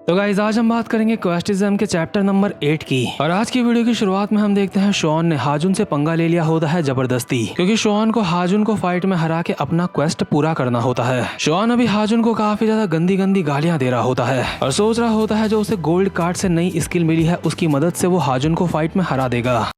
तो गाइस आज हम बात करेंगे क्वेस्टिज्म के चैप्टर नंबर 8 की। और आज की वीडियो की शुरुआत में हम देखते हैं शॉन ने हाजुन से पंगा ले लिया होता है जबरदस्ती, क्योंकि शॉन को हाजुन को फाइट में हरा के अपना क्वेस्ट पूरा करना होता है। शॉन अभी हाजुन को काफी ज्यादा गंदी गंदी गालियां दे रहा होता है और सोच रहा होता है जो उसे गोल्ड कार्ड से नई स्किल मिली है उसकी मदद से वो हाजुन को फाइट में हरा देगा।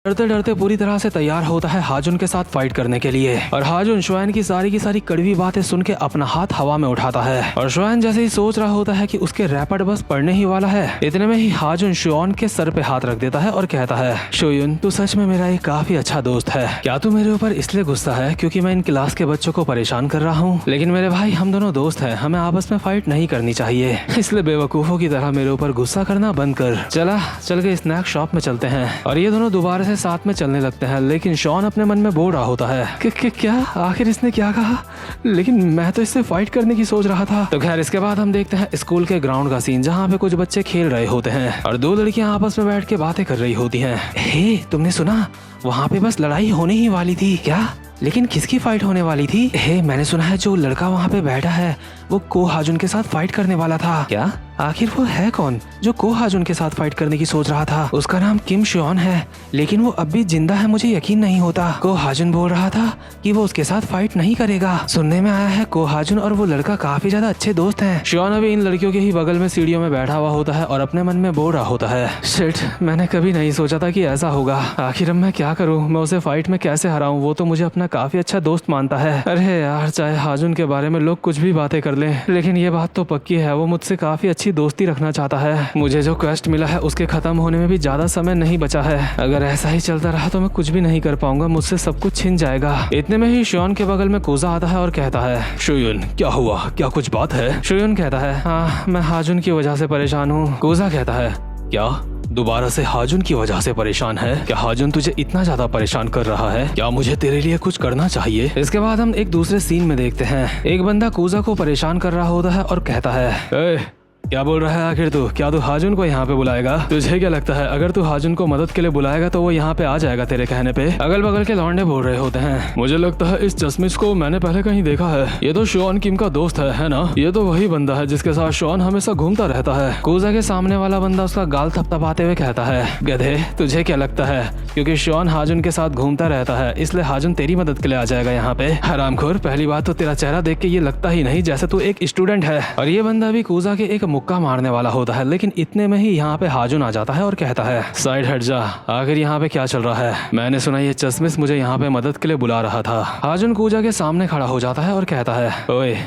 डरते डरते पूरी तरह से तैयार होता है हाजुन के साथ फाइट करने के लिए। और हाजुन शोएन की सारी कड़वी बातें सुन के अपना हाथ हवा में उठाता है और शोएन जैसे ही सोच रहा होता है कि उसके रैपिड बस पड़ने ही वाला है, इतने में ही हाजुन शोएन के सर पे हाथ रख देता है और कहता है, शोयुन तू सच में मेरा एक काफी अच्छा दोस्त है। क्या तू मेरे ऊपर इसलिए गुस्सा है क्योंकि मैं इन क्लास के बच्चों को परेशान कर रहा हूँ? लेकिन मेरे भाई हम दोनों दोस्त हैं, हमें आपस में फाइट नहीं करनी चाहिए, इसलिए बेवकूफों की तरह मेरे ऊपर गुस्सा करना बंद कर। चल के स्नैक शॉप में चलते हैं। और ये दोनों दोबारा से साथ में चलने लगते हैं, लेकिन शॉन अपने मन में बोल रहा होता है कि क्या आखिर इसने क्या कहा, लेकिन मैं तो इससे फाइट करने की सोच रहा था। तो खैर इसके बाद हम देखते हैं स्कूल के ग्राउंड का सीन, जहाँ पे कुछ बच्चे खेल रहे होते हैं और दो लड़कियां आपस में बैठ के बातें कर रही होती हैं। हे तुमने सुना, वहाँ पे बस लड़ाई होने ही वाली थी क्या? लेकिन किसकी फाइट होने वाली थी? हे मैंने सुना है जो लड़का वहाँ पे बैठा है वो को हाजुन के साथ फाइट करने वाला था। क्या? आखिर वो है कौन जो को हाजुन के साथ फाइट करने की सोच रहा था? उसका नाम किम शॉन है, लेकिन वो अब भी जिंदा है, मुझे यकीन नहीं होता। को हाजुन बोल रहा था कि वो उसके साथ फाइट नहीं करेगा। सुनने में आया है को हाजुन और वो लड़का काफी ज्यादा अच्छे दोस्त हैं। शॉन अभी इन लड़कियों के ही बगल में सीढ़ियों में बैठा हुआ होता है और अपने मन में बोल रहा होता है, शिट मैंने कभी नहीं सोचा था कि ऐसा होगा। आखिर अब मैं क्या करूँ, मैं उसे फाइट में कैसे हराऊं? वो तो मुझे अपना काफी अच्छा दोस्त मानता है। अरे यार चाहे हाजुन के बारे में लोग कुछ भी बातें कर ले, लेकिन ये बात तो पक्की है वो मुझसे काफी अच्छी दोस्ती रखना चाहता है। मुझे जो क्वेस्ट मिला है उसके खत्म होने में भी ज्यादा समय नहीं बचा है। अगर ऐसा ही चलता रहा तो मैं कुछ भी नहीं कर पाऊंगा, मुझसे सब कुछ छिन जाएगा। इतने में ही शॉन के बगल में कोजा आता है और कहता है, शोयुन क्या हुआ, क्या कुछ बात है? शोयुन कहता है, हाँ मैं हाजुन की वजह से परेशान हूँ। कोजा कहता है, क्या दोबारा से हाजुन की वजह से परेशान है? क्या हाजुन तुझे इतना ज्यादा परेशान कर रहा है? क्या मुझे तेरे लिए कुछ करना चाहिए? इसके बाद हम एक दूसरे सीन में देखते हैं, एक बंदा कोजा को परेशान कर रहा होता है और कहता है, क्या बोल रहा है आखिर तू? क्या तू हाजुन को यहाँ पे बुलाएगा? तुझे क्या लगता है अगर तू हाजुन को मदद के लिए बुलाएगा तो वो यहाँ पे आ जाएगा तेरे कहने पे? अगल बगल के लौंडे बोल रहे होते हैं, मुझे लगता है इस चश्मिश को मैंने पहले कहीं देखा है, ये तो शॉन किम का दोस्त है ना? ये तो वही बंदा है जिसके साथ शॉन हमेशा घूमता रहता है। कोजा के सामने वाला बंदा उसका गाल थपथपाते हुए कहता है, गधे तुझे क्या लगता है क्योंकि शॉन हाजुन के साथ घूमता रहता है इसलिए हाजुन तेरी मदद के लिए आ जाएगा यहाँ पे? हरामखोर, पहली बात तो तेरा चेहरा देख के ये लगता ही नहीं जैसे तू एक स्टूडेंट है। और ये बंदा भी कोजा के एक मुक्का मारने वाला होता है, लेकिन इतने में ही यहाँ पे हाजुन आ जाता है और कहता है, साइड हट जा, आखिर यहाँ पे क्या चल रहा है? मैंने सुना ये चश्मिश मुझे यहाँ पे मदद के लिए बुला रहा था। हाजुन कोजा के सामने खड़ा हो जाता है और कहता है, ओए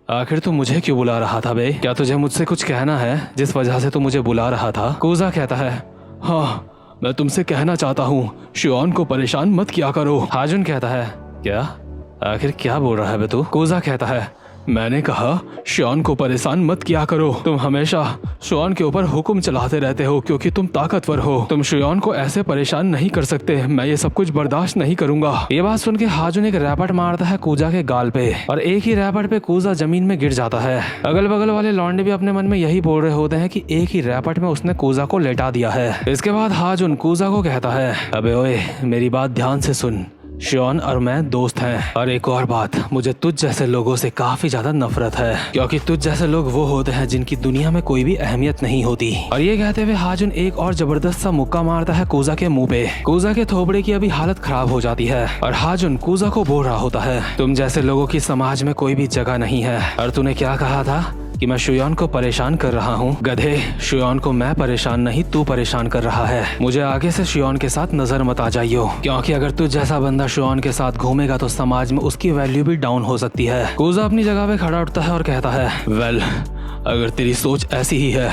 आखिर तू मुझे क्यों बुला रहा था बे? क्या तुझे मुझसे कुछ कहना है जिस वजह से तू मुझे बुला रहा था? कोजा कहता है, हाँ मैं तुमसे कहना चाहता हूँ शॉन को परेशान मत किया करो। हाजुन कहता है, क्या आखिर क्या बोल रहा है बे तू? कोजा कहता है, मैंने कहा शॉन को परेशान मत किया करो, तुम हमेशा शॉन के ऊपर हुक्म चलाते रहते हो क्योंकि तुम ताकतवर हो, तुम शॉन को ऐसे परेशान नहीं कर सकते, मैं ये सब कुछ बर्दाश्त नहीं करूंगा। ये बात सुन के हाजुन एक रैपट मारता है कोजा के गाल पे और एक ही रैपट पे कोजा जमीन में गिर जाता है। अगल बगल वाले लौंडे भी अपने मन में यही बोल रहे होते हैं कि एक ही रैपट में उसने कोजा को लेटा दिया है। इसके बाद हाजुन कोजा को कहता है, अबे ओए मेरी बात ध्यान से सुन, शॉन और मैं दोस्त हैं और एक और बात, मुझे तुझ जैसे लोगों से काफी ज्यादा नफरत है क्योंकि तुझ जैसे लोग वो होते हैं जिनकी दुनिया में कोई भी अहमियत नहीं होती। और ये कहते हुए हाजुन एक और जबरदस्त सा मुक्का मारता है कोजा के मुंह पे। कोजा के थोबड़े की अभी हालत खराब हो जाती है और हाजुन कोजा को बोल रहा होता है, तुम जैसे लोगों की समाज में कोई भी जगह नहीं है। और तूने क्या कहा था कि मैं शोयन को परेशान कर रहा हूँ? गधे, शोयन को मैं परेशान नहीं तू परेशान कर रहा है। मुझे आगे से शोयन के साथ नजर मत आ जाइयो क्योंकि अगर तू जैसा बंदा शोयन के साथ घूमेगा तो समाज में उसकी वैल्यू भी डाउन हो सकती है। कोजा अपनी जगह पे खड़ा उठता है और कहता है, वेल अगर तेरी सोच ऐसी ही है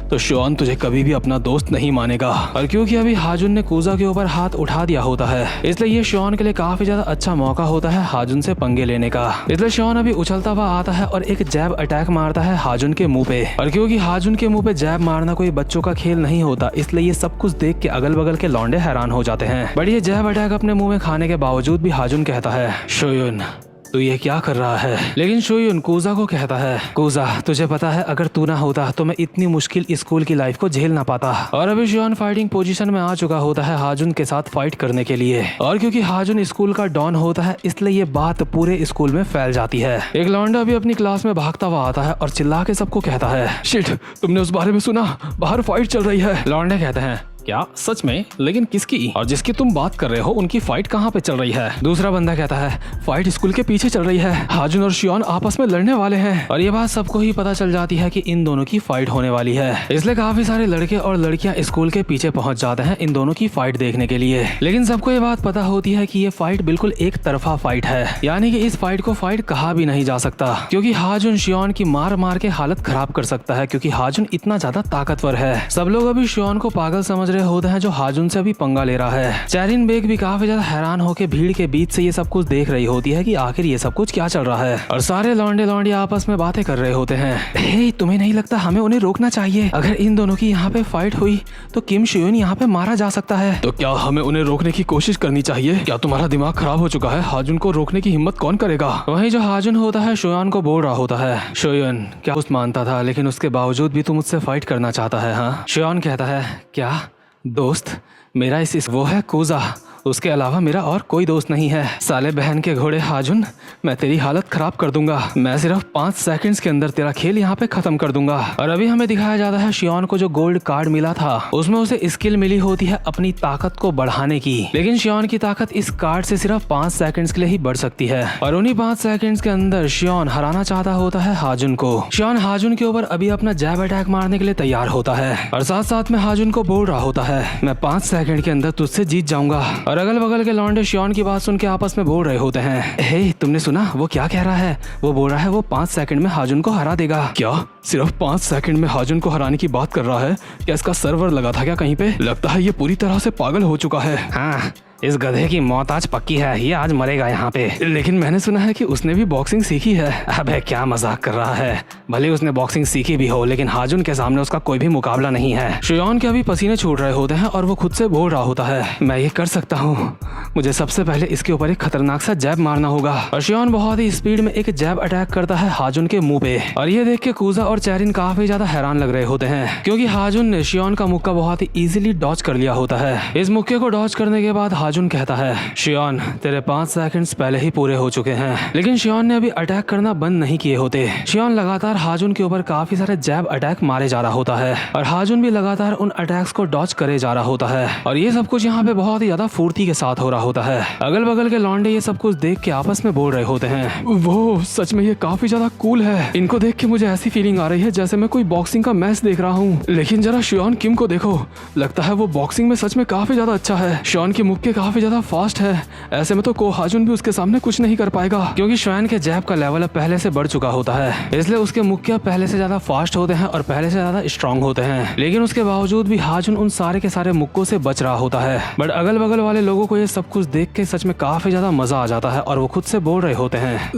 तो शॉन तुझे कभी भी अपना दोस्त नहीं मानेगा। और क्योंकि अभी हाजुन ने कोजा के ऊपर हाथ उठा दिया होता है इसलिए ये शॉन के लिए काफी ज्यादा अच्छा मौका होता है हाजुन से पंगे लेने का। इसलिए शॉन अभी उछलता हुआ आता है और एक जैब अटैक मारता है हाजुन के मुंह पे। और क्योंकि हाजुन के मुंह पे जैब मारना कोई बच्चों का खेल नहीं होता इसलिए ये सब कुछ देख के अगल बगल के लौंडे हैरान हो जाते हैं। बट ये जैब अटैक अपने मुंह में खाने के बावजूद भी हाजुन कहता है, शोयुन तू ये क्या कर रहा है? लेकिन शोयुन कूजा को कहता है, कूजा तुझे पता है अगर तू ना होता तो मैं इतनी मुश्किल स्कूल की लाइफ को झेल ना पाता। और अभी शोयुन फाइटिंग पोजीशन में आ चुका होता है हाजुन के साथ फाइट करने के लिए। और क्योंकि हाजुन स्कूल का डॉन होता है इसलिए ये बात पूरे स्कूल में फैल जाती है। एक लौंडा भी अपनी क्लास में भागता हुआ आता है और चिल्ला के सबको कहता है, शिट तुमने उस बारे में सुना? बाहर फाइट चल रही है। लौंडे कहते हैं, क्या सच में? लेकिन किसकी? और जिसकी तुम बात कर रहे हो उनकी फाइट कहाँ पे चल रही है? दूसरा बंदा कहता है, फाइट स्कूल के पीछे चल रही है। हाजुन और शियोन आपस में लड़ने वाले हैं। और ये बात सबको ही पता चल जाती है कि इन दोनों की फाइट होने वाली है। इसलिए काफी सारे लड़के और लड़कियां स्कूल के पीछे पहुंच जाते हैं इन दोनों की फाइट देखने के लिए। लेकिन सबको ये बात पता होती है कि ये फाइट बिल्कुल एक तरफा फाइट है, यानी कि इस फाइट को फाइट कहा भी नहीं जा सकता, क्योंकि हाजुन शियोन की मार मार के हालत खराब कर सकता है, क्योंकि हाजुन इतना ज्यादा ताकतवर है। सब लोग अभी शियोन को पागल समझ रहे होते हैं जो हाजुन से भी पंगा ले रहा है। चैरिन बेग भी काफी ज्यादा हैरान होकर भीड़ के बीच से ये सब कुछ देख रही होती है कि आखिर ये सब कुछ क्या चल रहा है। और सारे लौंडे लौंडी आपस में बातें कर रहे होते हैं। हे, तुम्हें नहीं लगता हमें उन्हें रोकना चाहिए? अगर इन दोनों की यहाँ पे फाइट हुई तो किम शियोन यहाँ पे मारा जा सकता है। तो क्या हमें उन्हें रोकने की कोशिश करनी चाहिए? क्या तुम्हारा दिमाग खराब हो चुका है? हाजुन को रोकने की हिम्मत कौन करेगा? वही जो हाजुन होता है शोयान को बोल रहा होता है, शोयन क्या दोस्त मानता था लेकिन उसके बावजूद भी तू मुझसे फाइट करना चाहता है? हाँ। शोयान कहता है, क्या दोस्त? मेरा इस वो है कूजा, उसके अलावा मेरा और कोई दोस्त नहीं है। साले बहन के घोड़े हाजुन, मैं तेरी हालत खराब कर दूंगा। मैं सिर्फ 5 सेकंड्स के अंदर तेरा खेल यहाँ पे खत्म कर दूंगा। और अभी हमें दिखाया जाता है शियोन को जो गोल्ड कार्ड मिला था उसमें उसे स्किल मिली होती है अपनी ताकत को बढ़ाने की। लेकिन शियोन की ताकत इस कार्ड से सिर्फ 5 सेकंड्स के लिए ही बढ़ सकती है। और उन्हीं 5 सेकंड्स के अंदर शियोन हराना चाहता होता है हाजुन को। शियोन हाजुन के ऊपर अभी अपना जैब अटैक मारने के लिए तैयार होता है और साथ साथ में हाजुन को बोल रहा होता है, मैं 5 सेकंड के अंदर तुझसे जीत जाऊंगा। और अगल बगल के लौंडे शियोन की बात सुन के आपस में बोल रहे होते हैं, हे तुमने सुना वो क्या कह रहा है? वो बोल रहा है वो 5 सेकंड में हाजुन को हरा देगा। क्या सिर्फ 5 सेकंड में हाजुन को हराने की बात कर रहा है? क्या इसका सर्वर लगा था क्या कहीं पे? लगता है ये पूरी तरह से पागल हो चुका है। हाँ, इस गधे की मौत आज पक्की है, ये आज मरेगा यहाँ पे। लेकिन मैंने सुना है कि उसने भी बॉक्सिंग सीखी है। अबे क्या मजाक कर रहा है? भले उसने बॉक्सिंग सीखी भी हो लेकिन हाजुन के सामने उसका कोई भी मुकाबला नहीं है। शियोन के अभी पसीने छूट रहे होते हैं और वो खुद से बोल रहा होता है, मैं ये कर सकता हूँ। मुझे सबसे पहले इसके ऊपर एक खतरनाक सा जैब मारना होगा। और शियोन बहुत ही स्पीड में एक जैब अटैक करता है हाजुन के मुंह पे। और ये देख के कूजा और चैरिन काफी ज्यादा हैरान लग रहे होते हैं, क्योंकि हाजुन ने शियोन का मुक्का बहुत ही इजीली डॉज कर लिया होता है। इस मुक्के को डॉज करने के बाद हाजुन कहता है, शियोन तेरे 5 सेकंड्स पहले ही पूरे हो चुके हैं। लेकिन शियोन ने अभी अटैक करना बंद नहीं किए होते। शियोन लगातार हाजुन के ऊपर काफी सारे जैब अटैक मारे जा रहा होता है और हाजुन भी लगातार उन अटैक्स को डॉज करे जा रहा होता है। और ये सब कुछ यहाँ पे बहुत ही ज्यादा फुर्ती के साथ हो रहा होता है। अगल बगल के लौंडे ये सब कुछ देख के आपस में बोल रहे होते हैं, वो सच में ये काफी ज्यादा कूल है। इनको देख के मुझे ऐसी फीलिंग आ रही है जैसे मैं कोई बॉक्सिंग का मैच देख रहा हूँ। लेकिन जरा शियोन किम को देखो, लगता है वो बॉक्सिंग में सच में काफी ज्यादा अच्छा है। शियोन के मुक्के काफी ज्यादा फास्ट है। ऐसे में तो को हाजुन भी उसके सामने कुछ नहीं कर पाएगा, क्योंकि शियोन के जैब का लेवल अब पहले से बढ़ चुका होता है। इसलिए उसके मुक्के पहले से ज्यादा फास्ट होते हैं और पहले से ज्यादा स्ट्रांग होते हैं। लेकिन उसके बावजूद भी हाजुन उन सारे के सारे मुक्कों से बच रहा होता है। बट अगल बगल वाले लोगों को ये सब कुछ देख के सच में काफी ज्यादा मजा आ जाता है और वो खुद से बोल रहे होते हैं,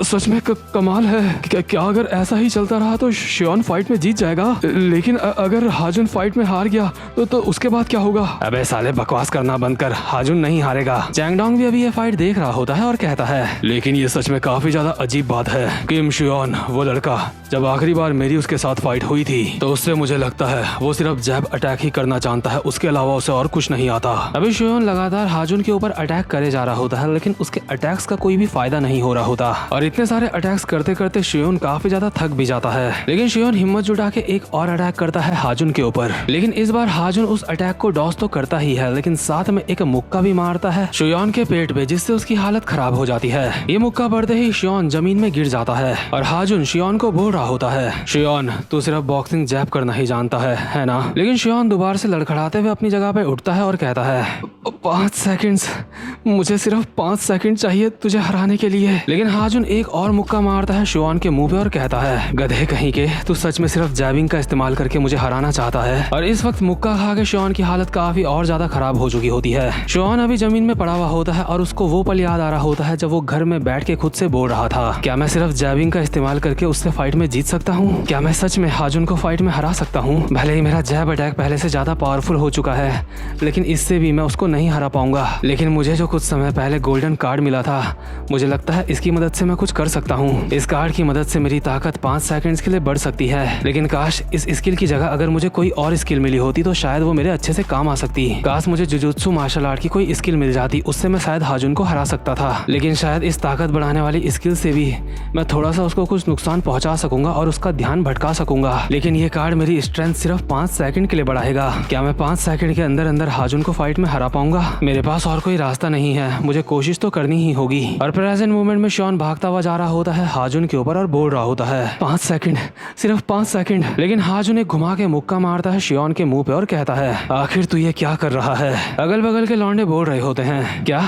सच में कमाल है। क्या अगर ऐसा ही चलता रहा तो शियोन फाइट में जीत जाएगा? लेकिन अगर हाजुन फाइट में हार गया तो उसके बाद क्या होगा? अबे साले बकवास करना बंद कर, हाजुन नहीं हारेगा। चैंगडोंग भी अभी ये फाइट देख रहा होता है और कहता है, लेकिन ये सच में काफी ज्यादा अजीब बात है। किम शियोन वो लड़का, जब आखिरी बार मेरी उसके साथ फाइट हुई थी तो उससे मुझे लगता है वो सिर्फ जैब अटैक ही करना जानता है, उसके अलावा उसे और कुछ नहीं आता। अभी शियोन लगातार हाजुन के ऊपर अटैक करे जा रहा होता है, लेकिन उसके अटैक्स का कोई भी फायदा नहीं हो रहा होता। और इतने सारे अटैक्स करते करते शियोन काफी ज्यादा थक भी जाता है। लेकिन शियोन हिम्मत जुटा के एक और अटैक करता है हाजुन के ऊपर। लेकिन इस बार हाजुन उस अटैक को डॉज तो करता ही है, लेकिन साथ में एक मुक्का भी मारता है शियोन के पेट पे, जिससे उसकी हालत खराब हो जाती है। ये मुक्का पड़ते ही शियोन जमीन में गिर जाता है और हाजुन शियोन को बोल रहा होता है, शियोन तू सिर्फ बॉक्सिंग जैब करना ही जानता है ना? लेकिन शियोन दोबारा से लड़खड़ाते हुए अपनी जगह पे उठता है और कहता है, 5 सेकंड्स, मुझे सिर्फ 5 सेकंड चाहिए तुझे हराने के लिए। लेकिन हाजुन एक और मुक्का मारता है शियोन के मुंह पे और कहता है, गधे कहीं के, तू सच में सिर्फ जैबिंग का इस्तेमाल करके मुझे हराना चाहता है? और इस वक्त मुक्का खा के शियोन की हालत काफी और ज्यादा खराब हो चुकी होती है। शियोन शियोन अभी जमीन में पड़ा हुआ होता है और उसको वो पल याद आ रहा होता है जब वो घर में बैठ के खुद से बोल रहा था, क्या मैं सिर्फ जैबिंग का इस्तेमाल करके उससे फाइट में जीत सकता हूँ? क्या मैं सच में हाजुन को फाइट में हरा सकता हूँ? भले ही मेरा जैब अटैक पहले से ज्यादा पावरफुल हो चुका है, लेकिन इससे भी मैं उसको नहीं हरा पाऊंगा। लेकिन मुझे जो कुछ समय पहले गोल्डन कार्ड मिला था, मुझे लगता है इसकी मदद से मैं कुछ कर सकता हूँ। इस कार्ड की मदद से मेरी ताकत 5 सेकंड्स के लिए बढ़ सकती है। लेकिन काश इस स्किल की जगह अगर मुझे कोई और स्किल मिली होती तो शायद वो मेरे अच्छे से काम आ सकती। काश मुझे जुजुत्सु मार्शल आर्ट की कोई स्किल मिल जाती, उससे मैं शायद हाजुन को हरा सकता था। लेकिन शायद इस ताकत बढ़ाने वाली स्किल से भी मैं थोड़ा सा उसको कुछ नुकसान पहुंचा सकूंगा और उसका ध्यान भटका सकूंगा। लेकिन ये कार्ड मेरी स्ट्रेंथ सिर्फ 5 सेकंड के लिए बढ़ाएगा। क्या मैं 5 सेकंड के अंदर अंदर हाजुन को फाइट में हरा पाऊंगा? मेरे पास और कोई रास्ता नहीं है, मुझे कोशिश तो करनी ही होगी। और प्रेजेंट मोमेंट में शियोन भागता हुआ जा रहा होता है हाजुन के ऊपर और बोल रहा होता है 5 सेकंड, सिर्फ 5 सेकंड। लेकिन हाजुन एक घुमा के मुक्का मारता है शियोन के मुंह पे और कहता है, आखिर तू ये क्या कर रहा है? अगल बगल के लौंडे बोल रहे होते हैं, क्या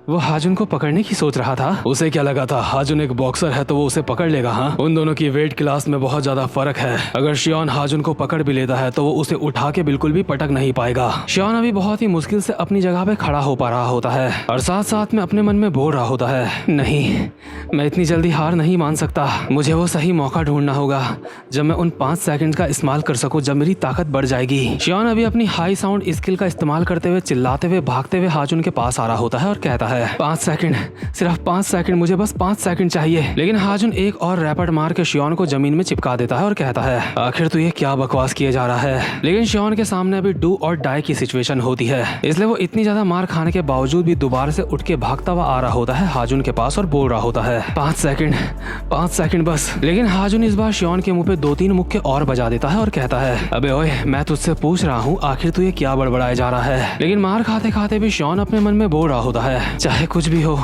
वो हाजुन को पकड़ने की सोच रहा था? उसे क्या लगा था हाजुन एक बॉक्सर है तो वो उसे पकड़ लेगा? हाँ, उन दोनों की वेट क्लास में बहुत ज्यादा फर्क है। अगर शियोन हाजुन को पकड़ भी लेता है तो वो उसे उठा के बिल्कुल भी पटक नहीं पाएगा। शियोन अभी बहुत ही मुश्किल से अपनी जगह पे खड़ा हो पा रहा होता है और साथ साथ में अपने मन में बोल रहा होता है, नहीं, मैं इतनी जल्दी हार नहीं मान सकता। मुझे वो सही मौका ढूंढना होगा जब मैं उन 5 सेकंड का इस्तेमाल कर सकूं, जब मेरी ताकत बढ़ जाएगी। शियोन अभी अपनी हाई साउंड स्किल का इस्तेमाल करते हुए चिल्लाते हुए भागते हुए हाजुन के पास आ रहा होता है और कहता है, 5 सेकंड, सिर्फ 5 सेकंड, मुझे बस 5 सेकंड चाहिए। लेकिन हाजुन एक और रैपट मार के शियोन को जमीन में चिपका देता है और कहता है, आखिर तू ये क्या बकवास किए जा रहा है? लेकिन शियोन के सामने अभी डू और डाई की सिचुएशन होती है, इसलिए वो इतनी ज्यादा मार खाने के बावजूद भी दोबारा से उठ के भागता हुआ आ रहा होता है हाजुन के पास और बोल रहा होता है, 5 सेकंड, 5 सेकंड बस। लेकिन हाजुन इस बार शियोन के मुंह पे 2-3 मुक्के और बजा देता है और कहता है, अबे ओए, मैं तुझसे पूछ रहा हूँ आखिर तू ये क्या बड़बड़ाए जा रहा है? लेकिन मार खाते खाते भी शियोन अपने मन में बोल रहा होता है, चाहे कुछ भी हो,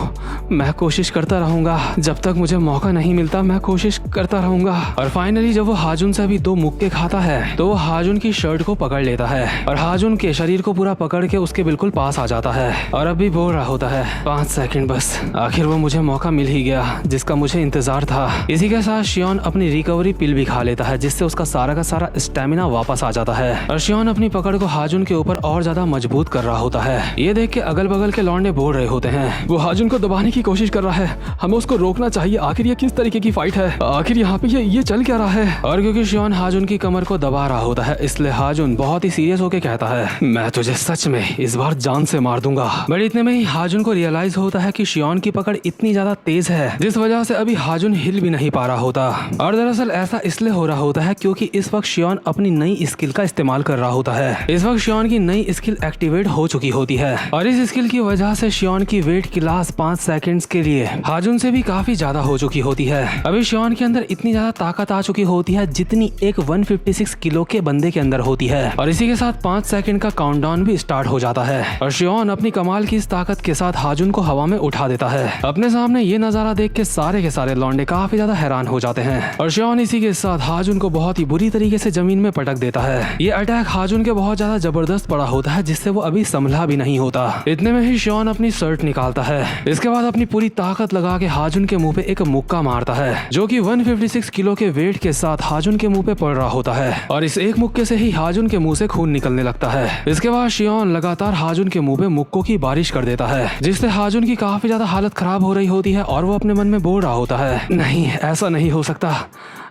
मैं कोशिश करता रहूंगा, जब तक मुझे मौका नहीं मिलता मैं कोशिश करता रहूंगा। और फाइनली जब वो हाजुन से अभी 2 मुक्के खाता है तो वो हाजुन की शर्ट को पकड़ लेता है और हाजुन के शरीर को पूरा पकड़ के उसके बिल्कुल पास आ जाता है और अभी बोल रहा होता है, 5 सेकंड बस। आखिर वो मुझे मौका मिल ही गया जिसका मुझे इंतजार था। इसी के साथ शियोन अपनी रिकवरी पिल भी खा लेता है जिससे उसका सारा का सारा स्टेमिना वापस आ जाता है और शियोन अपनी पकड़ को हाजुन के ऊपर और ज्यादा मजबूत कर रहा होता है। ये देख के अगल बगल के लौंडे बोल रहे होते हैं, वो हाजुन को दबाने की कोशिश कर रहा है, हमें उसको रोकना चाहिए। आखिर ये किस तरीके की फाइट है? आखिर यहाँ पे ये चल क्या रहा है? और क्योंकि शियोन हाजुन की कमर को दबा रहा होता है इसलिए हाजुन बहुत ही सीरियस होकर कहता है, मैं तुझे सच में इस बार जान से मार दूंगा। बट इतने में ही हाजुन को रियलाइज होता है कि शियोन की पकड़ इतनी ज्यादा तेज है जिस वजह से अभी हाजुन हिल भी नहीं पा रहा होता। और दरअसल ऐसा इसलिए हो रहा होता है क्योंकि इस वक्त शियोन अपनी नई स्किल का इस्तेमाल कर रहा होता है। इस वक्त शियोन की नई स्किल एक्टिवेट हो चुकी होती है और इस स्किल की वजह से शियोन की वेट क्लास 5 सेकंड्स के लिए हाजुन से भी काफी ज्यादा हो चुकी होती है। अभी शियोन के अंदर इतनी ज्यादा ताकत आ चुकी होती है जितनी एक 156 किलो के बंदे के अंदर होती है और इसी के साथ 5 सेकंड का काउंटडाउन भी स्टार्ट हो जाता है और शियोन अपनी कमाल की इस ताकत के साथ हाजुन को हवा में उठा देता है। अपने सामने ये नजारा देख के सारे लौंडे काफी ज्यादा हैरान हो जाते हैं और शियोन इसी के साथ हाजुन को बहुत ही बुरी तरीके से जमीन में पटक देता है। ये अटैक हाजुन के बहुत ज्यादा जबरदस्त पड़ा होता है जिससे वो अभी संभला भी नहीं होता। इतने में ही शियोन अपनी शर्ट निकालता है, इसके बाद अपनी पूरी ताकत लगा के हाजुन के मुंह पे एक मुक्का मारता है जो कि 156 किलो के वेट के साथ हाजुन के मुंह पे पड़ रहा होता है और इस एक मुक्के से ही हाजुन के मुंह से खून निकलने लगता है। इसके बाद शियोन लगातार हाजुन के मुंह पे मुक्कों की बारिश कर देता है जिससे हाजुन की काफी ज्यादा हालत खराब हो रही होती है और वो अपने मन में बोल रहा होता है, नहीं, ऐसा नहीं हो सकता,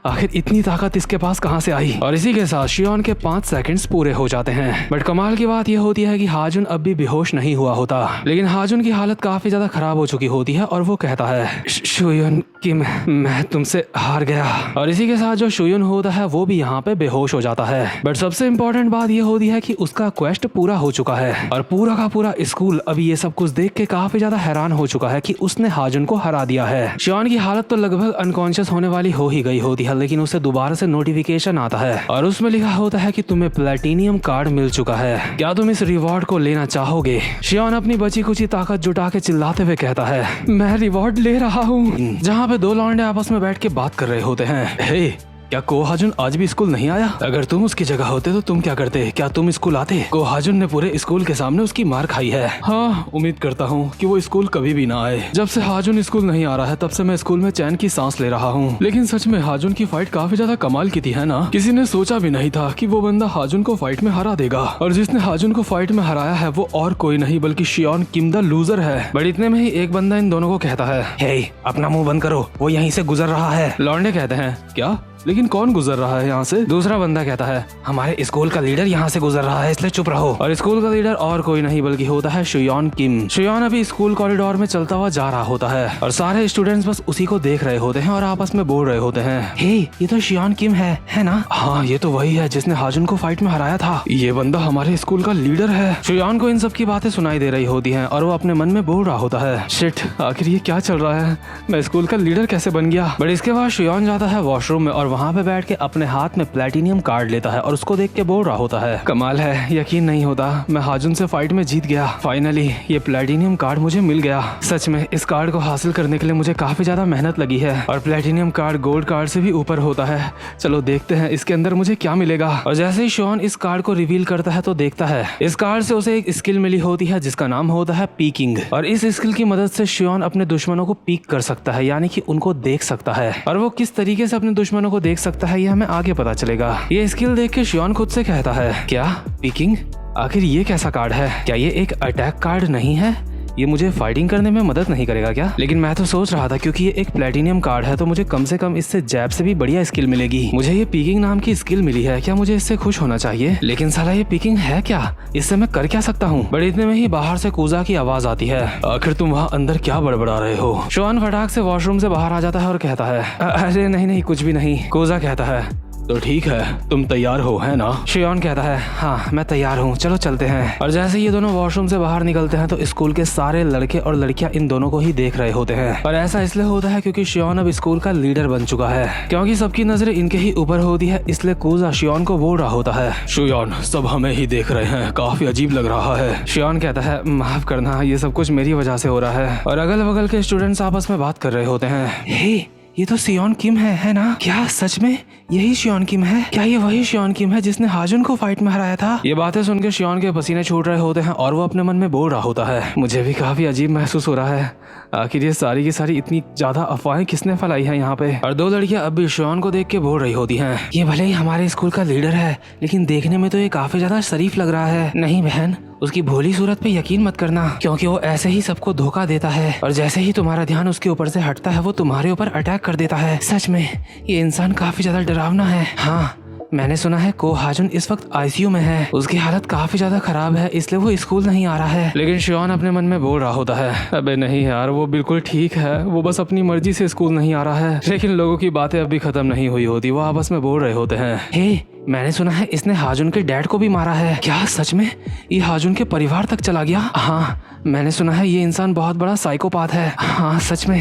आखिर इतनी ताकत इसके पास कहां से आई? और इसी के साथ शियोन के 5 सेकंड्स पूरे हो जाते हैं। बट कमाल की बात यह होती है कि हाजुन अब भी बेहोश नहीं हुआ होता, लेकिन हाजुन की हालत काफी ज्यादा खराब हो चुकी होती है और वो कहता है, शुयुन कि मैं तुमसे हार गया। और इसी के साथ जो शुयुन होता है वो भी यहाँ पे बेहोश हो जाता है। बट सबसे इम्पोर्टेंट बात यह होती है कि उसका क्वेस्ट पूरा हो चुका है और पूरा का पूरा स्कूल अभी ये सब कुछ देख के काफी ज्यादा हैरान हो चुका है कि उसने हाजुन को हरा दिया है। शियोन की हालत तो लगभग अनकॉन्शियस होने वाली हो ही गई होती है, लेकिन उसे दोबारा से नोटिफिकेशन आता है और उसमें लिखा होता है कि तुम्हें प्लेटिनियम कार्ड मिल चुका है, क्या तुम इस रिवॉर्ड को लेना चाहोगे? शियोन अपनी बची कुची ताकत जुटा के चिल्लाते हुए कहता है, मैं रिवॉर्ड ले रहा हूँ। जहाँ पे 2 लौंडे आपस में बैठ के बात कर रहे होते हैं। हे क्या को हाजुन आज भी स्कूल नहीं आया? अगर तुम उसकी जगह होते तो तुम क्या करते? क्या तुम स्कूल आते? को हाजुन ने पूरे स्कूल के सामने उसकी मार खाई है। हाँ, उम्मीद करता हूँ कि वो स्कूल कभी भी ना आए। जब से हाजुन स्कूल नहीं आ रहा है तब से मैं स्कूल में चैन की सांस ले रहा हूँ। लेकिन सच में हाजुन की फाइट काफी ज्यादा कमाल की थी, है ना? किसी ने सोचा भी नहीं था कि वो बंदा हाजुन को फाइट में हरा देगा, और जिसने हाजुन को फाइट में हराया है वो और कोई नहीं बल्कि शियोन किम द लूजर है। बट इतने में ही एक बंदा इन दोनों को कहता है, हे, अपना मुंह बंद करो, वो यहीं से गुजर रहा है। लौंडे कहते हैं, क्या? लेकिन कौन गुजर रहा है यहाँ से? दूसरा बंदा कहता है, हमारे स्कूल का लीडर यहाँ से गुजर रहा है, इसलिए चुप रहो। और स्कूल का लीडर और कोई नहीं बल्कि होता है शियोन किम। शियोन अभी स्कूल कॉरिडोर में चलता हुआ जा रहा होता है और सारे स्टूडेंट्स बस उसी को देख रहे होते हैं और आपस में बोल रहे होते हैं, हे, ये तो शियोन किम है ना? हाँ, ये तो वही है जिसने हाजुन को फाइट में हराया था। ये बंदा हमारे स्कूल का लीडर है। शियोन को इन सब की बातें सुनाई दे रही होती है और वो अपने मन में बोल रहा होता है, शिट, आखिर ये क्या चल रहा है? मैं स्कूल का लीडर कैसे बन गया? बट इसके बाद शियोन जाता है वॉशरूम में और वहाँ पे बैठ के अपने हाथ में प्लेटिनियम कार्ड लेता है और उसको देख के बोल रहा होता है, कमाल है, यकीन नहीं होता मैं हाजुन से फाइट में जीत गया। फाइनली ये प्लेटिनियम कार्ड मुझे मिल गया। सच में इस कार्ड को हासिल करने के लिए मुझे काफी ज्यादा मेहनत लगी है और प्लेटिनियम कार्ड गोल्ड कार्ड से भी ऊपर होता है। चलो देखते हैं इसके अंदर मुझे क्या मिलेगा। और जैसे ही शॉन इस कार्ड को रिवील करता है तो देखता है इस कार्ड से उसे एक स्किल मिली होती है जिसका नाम होता है पीकिंग। और इस स्किल की मदद से शॉन अपने दुश्मनों को पीक कर सकता है, यानी कि उनको देख सकता है। और वो किस तरीके से अपने दुश्मनों को देख सकता है ये हमें आगे पता चलेगा। ये स्किल देख के शियोन खुद से कहता है, क्या पीकिंग? आखिर ये कैसा कार्ड है? क्या ये एक अटैक कार्ड नहीं है? ये मुझे फाइटिंग करने में मदद नहीं करेगा क्या? लेकिन मैं तो सोच रहा था क्योंकि ये एक प्लेटिनियम कार्ड है तो मुझे कम से कम इससे जैब से भी बढ़िया स्किल मिलेगी। मुझे ये पीकिंग नाम की स्किल मिली है, क्या मुझे इससे खुश होना चाहिए? लेकिन साला ये पीकिंग है क्या? इससे मैं कर क्या सकता हूँ? बट इतने में ही बाहर से कूजा की आवाज आती है, आखिर तुम वहाँ अंदर क्या बड़बड़ा रहे हो? शॉन फटाक से वॉशरूम से बाहर आ जाता है और कहता है, अरे नहीं, कुछ भी नहीं। कूजा कहता है, तो ठीक है, तुम तैयार हो, है ना? शियोन कहता है, हाँ मैं तैयार हूँ, चलो चलते हैं। और जैसे ये दोनों वॉशरूम से बाहर निकलते हैं तो स्कूल के सारे लड़के और लड़कियां इन दोनों को ही देख रहे होते हैं। और ऐसा इसलिए होता है क्योंकि शियोन अब स्कूल का लीडर बन चुका है। क्योंकि सबकी नजरें इनके ही ऊपर होती है इसलिए कूजा शियोन को बोल रहा होता है, शियोन सब हमें ही देख रहे हैं, काफी अजीब लग रहा है। शियोन कहता है, माफ करना, ये सब कुछ मेरी वजह से हो रहा है। और अगल बगल के स्टूडेंट्स आपस में बात कर रहे होते हैं, हे, ये तो शियोन किम है ना? क्या सच में यही शियोन किम है? क्या ये वही शियोन किम है जिसने हाजुन को फाइट में हराया था? ये बातें सुन के शियोन के पसीने छूट रहे होते हैं और वो अपने मन में बोल रहा होता है, मुझे भी काफी अजीब महसूस हो रहा है। आखिर ये सारी की सारी इतनी ज्यादा अफवाहें किसने फैलाई है यहाँ पे? और दो लड़कियां अब भी शियोन को देख के बोल रही होती हैं, ये भले ही हमारे स्कूल का लीडर है लेकिन देखने में तो ये काफी ज्यादा शरीफ लग रहा है। नहीं बहन, उसकी भोली सूरत पे यकीन मत करना क्योंकि वो ऐसे ही सबको धोखा देता है और जैसे ही तुम्हारा ध्यान उसके ऊपर से हटता है वो तुम्हारे ऊपर अटैक कर देता है। सच में ये इंसान काफी ज्यादा डरावना है। हाँ, मैंने सुना है को हाजुन इस वक्त आईसीयू में है, उसकी हालत काफी ज्यादा खराब है इसलिए वो स्कूल नहीं आ रहा है। लेकिन शियोन अपने मन में बोल रहा होता है, अबे नहीं यार, वो बिल्कुल ठीक है, वो बस अपनी मर्जी से स्कूल नहीं आ रहा है। लेकिन लोगों की बातें अभी खत्म नहीं हुई होती, वो आपस में बोल रहे होते हैं, हे, मैंने सुना है इसने हाजुन के डैड को भी मारा है। क्या सच में? ये हाजुन के परिवार तक चला गया? हाँ, मैंने सुना है ये इंसान बहुत बड़ा साइकोपाथ है। हाँ सच में,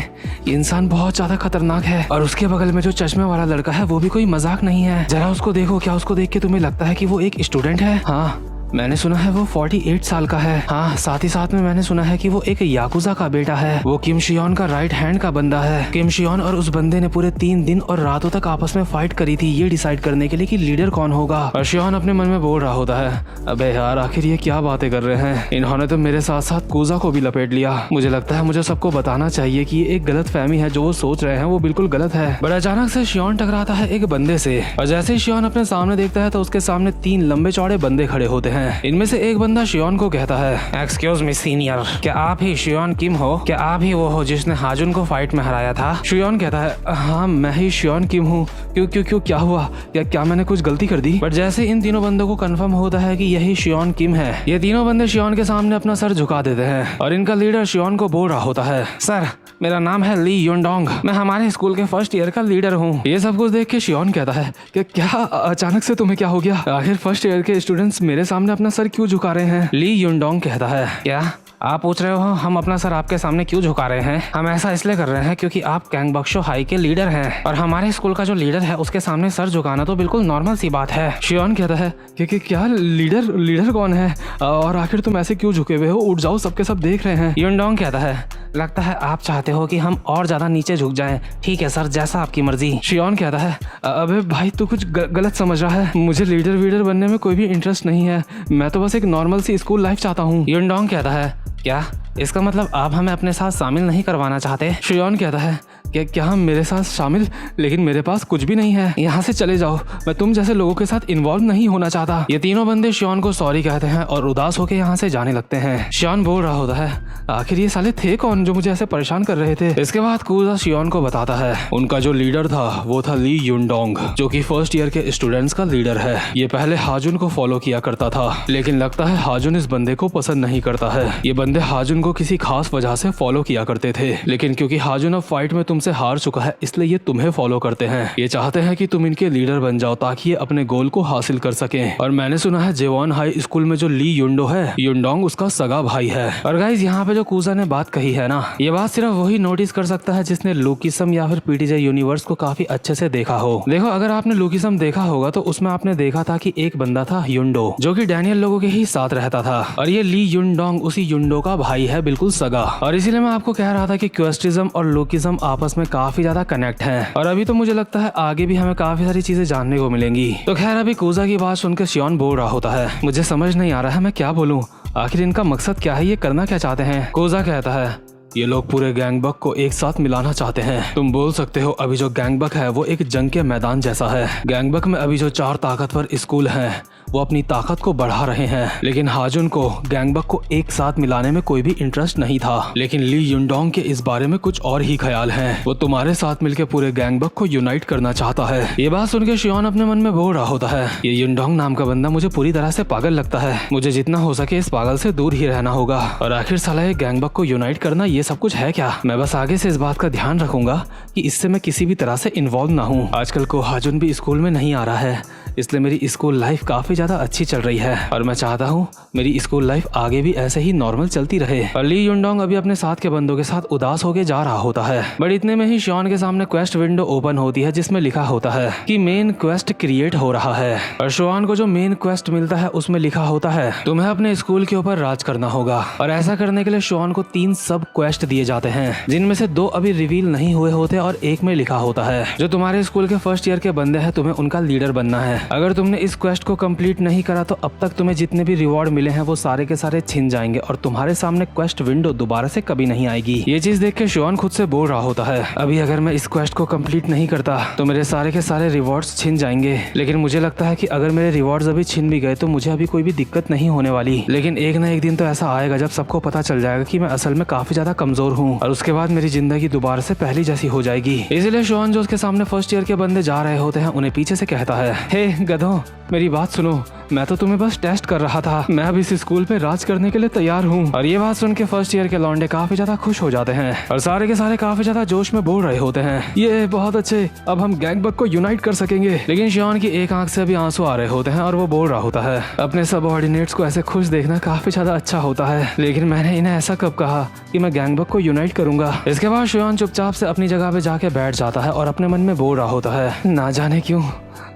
ये इंसान बहुत ज्यादा खतरनाक है। और उसके बगल में जो चश्मे वाला लड़का है वो भी कोई मजाक नहीं है। जरा उसको देखो, क्या उसको देख के तुम्हें लगता है कि वो एक स्टूडेंट है? हाँ, मैंने सुना है वो 48 साल का है। हाँ, साथ ही साथ में मैंने सुना है कि वो एक याकुजा का बेटा है। वो किम शियोन का राइट हैंड का बंदा है। किम शियोन और उस बंदे ने पूरे 3 दिन और रातों तक आपस में फाइट करी थी ये डिसाइड करने के लिए कि लीडर कौन होगा। और शियोन अपने मन में बोल रहा होता है, अबे यार, आखिर ये क्या बातें कर रहे हैं? इन्होंने तो मेरे साथ साथ कूजा को भी लपेट लिया। मुझे लगता है मुझे सबको बताना चाहिए कि ये एक गलत फहमी है, जो वो सोच रहे हैं वो बिल्कुल गलत है। बट अचानक से शियोन टकराता है एक बंदे से और जैसे ही शियोन अपने सामने देखता है तो उसके सामने 3 लंबे चौड़े बंदे खड़े होते हैं। इनमें से एक बंदा शियोन को कहता है, एक्सक्यूज मी सीनियर, क्या आप ही शियोन किम हो? क्या आप ही वो हो जिसने हाजुन को फाइट में हराया था? शियोन कहता है, हाँ मैं ही शियोन किम हूँ। क्यों क्या हुआ? क्या मैंने कुछ गलती कर दी? बट जैसे इन तीनों बंदों को कंफर्म होता है कि यही शियोन किम है, ये तीनों बंदे शियोन के सामने अपना सर झुका देते हैं और इनका लीडर शियोन को बोल रहा होता है, सर मेरा नाम है ली युनडोंग, मैं हमारे स्कूल के फर्स्ट ईयर का लीडर हूँ। ये सब कुछ देख के शियोन कहता है कि क्या अचानक से तुम्हें क्या हो गया? आखिर फर्स्ट ईयर के स्टूडेंट्स मेरे सामने अपना सर क्यों झुका रहे हैं? ली युनडोंग कहता है, क्या आप पूछ रहे हो हम अपना सर आपके सामने क्यों झुका रहे हैं? हम ऐसा इसलिए कर रहे हैं क्योंकि आप गैंगबक्शो हाई के लीडर हैं और हमारे स्कूल का जो लीडर है उसके सामने सर झुकाना तो बिल्कुल नॉर्मल सी बात है। शियोन कहता है कि क्या लीडर कौन है और आखिर तुम ऐसे क्यों झुके हुए हो? उठ जाओ, सबके सब देख रहे हैं। युनडोंग कहता है, लगता है आप चाहते हो कि हम और ज्यादा नीचे झुक जाएं। ठीक है सर, जैसा आपकी मर्जी। शियोन कहता है अबे भाई तू कुछ गलत समझ रहा है, मुझे लीडर वीडर बनने में कोई भी इंटरेस्ट नहीं है, मैं तो बस एक नॉर्मल सी स्कूल लाइफ चाहता हूँ। युनडोंग कहता है क्या इसका मतलब आप हमें अपने साथ शामिल नहीं करवाना चाहते? शियोन कहता है क्या हम मेरे साथ शामिल? लेकिन मेरे पास कुछ भी नहीं है, यहाँ से चले जाओ, मैं तुम जैसे लोगों के साथ इन्वॉल्व नहीं होना चाहता। ये तीनों बंदे शियोन को सॉरी कहते हैं और उदास होकर यहाँ से जाने लगते हैं। शियोन बोल रहा होता है आखिर ये साले थे कौन जो मुझे ऐसे परेशान कर रहे थे। इसके बाद कूजा शियोन को बताता है उनका जो लीडर था वो था ली युनडोंग, जो कि फर्स्ट ईयर के स्टूडेंट्स का लीडर है। ये पहले हाजुन को फॉलो किया करता था, लेकिन लगता है हाजुन इस बंदे को पसंद नहीं करता है। ये बंदे हाजुन को किसी खास वजह से फॉलो किया करते थे, लेकिन क्योंकि हाजुन अब फाइट में तुमसे हार चुका है इसलिए ये तुम्हें फॉलो करते हैं। ये चाहते हैं कि तुम इनके लीडर बन जाओ ताकि ये अपने गोल को हासिल कर सकें। और मैंने सुना है जेवॉन हाई स्कूल में जो ली युनडो है, युनडोंग उसका सगा भाई है। और गाइस यहाँ पे जो कूजा ने बात कही है ना, ये बात सिर्फ वही नोटिस कर सकता है जिसने लूकिसम या फिर पीटीजे यूनिवर्स को काफी अच्छे से देखा हो। देखो अगर आपने लूकिसम देखा होगा तो उसमें आपने देखा था कि एक बंदा था युनडो जो कि डैनियल लोगों के ही साथ रहता था, और ये ली युनडोंग उसी युनडो का भाई है, बिल्कुल सगा। और इसीलिए मैं आपको कह रहा था कि क्वेस्टिज्म और लूकिसम आपस में काफी ज्यादा कनेक्ट है, और अभी तो मुझे लगता है आगे भी हमें काफी सारी चीजें जानने को मिलेंगी। तो खैर अभी कूजा की बात सुनकर शियोन बोल रहा होता है मुझे समझ नहीं आ रहा है मैं क्या बोलूं, आखिर इनका मकसद क्या है, ये करना क्या चाहते हैं? कूजा कहता है ये लोग पूरे गैंगबक को एक साथ मिलाना चाहते हैं। तुम बोल सकते हो अभी जो गैंगबक है वो एक जंग के मैदान जैसा है। गैंगबक में अभी जो 4 ताकतवर स्कूल हैं वो अपनी ताकत को बढ़ा रहे हैं, लेकिन हाजुन को गैंगबक को एक साथ मिलाने में कोई भी इंटरेस्ट नहीं था। लेकिन ली युनडोंग के इस बारे में कुछ और ही ख्याल हैं। वो तुम्हारे साथ मिलकर पूरे गैंगबक को यूनाइट करना चाहता है। ये बात सुनकर शियोन अपने मन में बोल रहा होता है ये युनडोंग नाम का बंदा मुझे पूरी तरह से पागल लगता है, मुझे जितना हो सके इस पागल से दूर ही रहना होगा। और आखिर साला ये गैंगबक को यूनाइट करना ये सब कुछ है क्या? मैं बस आगे से इस बात का ध्यान रखूंगा कि इससे मैं किसी भी तरह से इन्वॉल्व ना हूँ। आजकल को हाजुन भी स्कूल में नहीं आ रहा है, इसलिए मेरी स्कूल लाइफ काफी ज्यादा अच्छी चल रही है, और मैं चाहता हूँ मेरी स्कूल लाइफ आगे भी ऐसे ही नॉर्मल चलती रहे। और ली युनडोंग अभी अपने साथ के बंदों के साथ उदास होके जा रहा होता है, बट इतने में ही शियोन के सामने क्वेस्ट विंडो ओपन होती है जिसमें लिखा होता है कि मेन क्वेस्ट क्रिएट हो रहा है। और शियोन को जो मेन क्वेस्ट मिलता है उसमें लिखा होता है तुम्हें अपने स्कूल के ऊपर राज करना होगा। और ऐसा करने के लिए शियोन को 3 सब क्वेस्ट दिए जाते हैं, जिनमें से 2 अभी रिवील नहीं हुए होते और एक में लिखा होता है जो तुम्हारे स्कूल के फर्स्ट ईयर के बंदे हैं तुम्हें उनका लीडर बनना है। अगर तुमने इस क्वेस्ट को कंप्लीट नहीं करा तो अब तक तुम्हें जितने भी रिवॉर्ड मिले हैं वो सारे के सारे छिन जाएंगे और तुम्हारे सामने क्वेस्ट विंडो दोबारा से कभी नहीं आएगी। ये चीज देख के शियोन खुद से बोल रहा होता है अभी अगर मैं इस क्वेस्ट को कंप्लीट नहीं करता तो मेरे सारे के सारे रिवॉर्ड्स छिन जाएंगे, लेकिन मुझे लगता है कि अगर मेरे रिवॉर्ड्स अभी छिन भी गए तो मुझे अभी कोई भी दिक्कत नहीं होने वाली। लेकिन एक ना एक दिन तो ऐसा आएगा जब सबको पता चल जाएगा कि मैं असल में काफी ज्यादा कमजोर हूँ, और उसके बाद मेरी जिंदगी दोबारा से पहली जैसी हो जाएगी। इसलिए शियोन जो उसके सामने फर्स्ट ईयर के बंदे जा रहे होते हैं उन्हें पीछे से कहता है हे गधों, मेरी बात सुनो, मैं तो तुम्हें बस टेस्ट कर रहा था, मैं अब इस स्कूल पे राज करने के लिए तैयार हूँ। और ये बात सुन के फर्स्ट ईयर के लौंडे काफी ज्यादा खुश हो जाते हैं और सारे के सारे काफी ज्यादा जोश में बोल रहे होते हैं ये बहुत अच्छे, अब हम गैंगबक को यूनाइट कर सकेंगे। लेकिन शियोन की एक आंख से अभी आंसू आ रहे होते हैं और वो बोल रहा होता है अपने सबऑर्डिनेट्स को ऐसे खुश देखना काफी ज्यादा अच्छा होता है, लेकिन मैंने इन्हें ऐसा कब कहा कि मैं गैंगबक को यूनाइट करूंगा। इसके बाद शियोन चुपचाप से अपनी जगह पे जाके बैठ जाता है और अपने मन में बोल रहा होता है ना जाने क्यों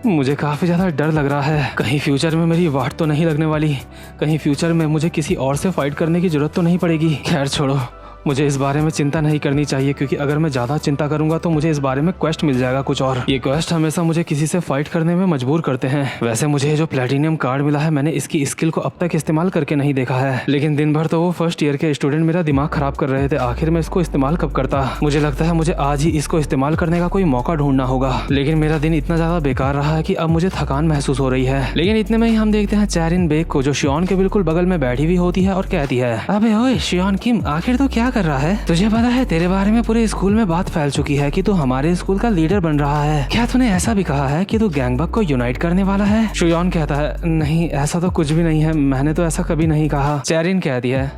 मुझे काफ़ी ज़्यादा डर लग रहा है, कहीं फ्यूचर में मेरी वाट तो नहीं लगने वाली, कहीं फ्यूचर में मुझे किसी और से फाइट करने की जरूरत तो नहीं पड़ेगी। खैर छोड़ो, मुझे इस बारे में चिंता नहीं करनी चाहिए क्योंकि अगर मैं ज़्यादा चिंता करूंगा तो मुझे इस बारे में क्वेस्ट मिल जाएगा कुछ और। ये क्वेस्ट हमेशा मुझे किसी से फाइट करने में मजबूर करते हैं। वैसे मुझे जो प्लेटिनियम कार्ड मिला है मैंने इसकी स्किल को अब तक इस्तेमाल करके नहीं देखा है, लेकिन दिन भर तो वो फर्स्ट ईयर के स्टूडेंट मेरा दिमाग खराब कर रहे थे, आखिर में इसको इस्तेमाल कब करता। मुझे लगता है मुझे आज ही इसको इस्तेमाल करने का कोई मौका ढूंढना होगा, लेकिन मेरा दिन इतना ज़्यादा बेकार रहा है कि अब मुझे थकान महसूस हो रही है। लेकिन इतने में ही हम देखते हैं चैरिन बेग को जो शियोन के बिल्कुल बगल में बैठी हुई होती है और कहती है अबे ओए शियोन किम, आखिर तो क्या कर रहा है? तुझे पता है तेरे बारे में पूरे स्कूल में बात फैल चुकी है कि तू हमारे स्कूल का लीडर बन रहा है, क्या तूने ऐसा भी कहा है कि तू गैंगबक को यूनाइट करने वाला है? शियोन कहता है नहीं ऐसा तो कुछ भी नहीं है, मैंने तो ऐसा कभी नहीं कहा। चैरिन कहती है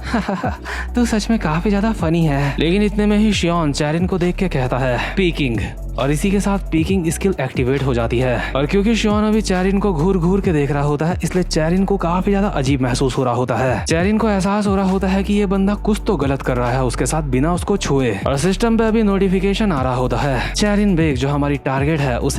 तू सच में काफी ज्यादा फनी है। लेकिन इतने में ही शियोन चैरिन को देख के कहता है पीकिंग, और इसी के साथ पीकिंग स्किल एक्टिवेट हो जाती है। और क्योंकि शियोन अभी चैरिन को घूर घूर के देख रहा होता है इसलिए चैरिन को काफी ज्यादा अजीब महसूस हो रहा होता है। चैरिन को एहसास हो रहा होता है कि ये बंदा कुछ तो गलत कर रहा है उसके साथ बिना उसको छुए, और सिस्टम पे अभी नोटिफिकेशन आ रहा होता है चैरिन बेग जो हमारी टारगेट है उसे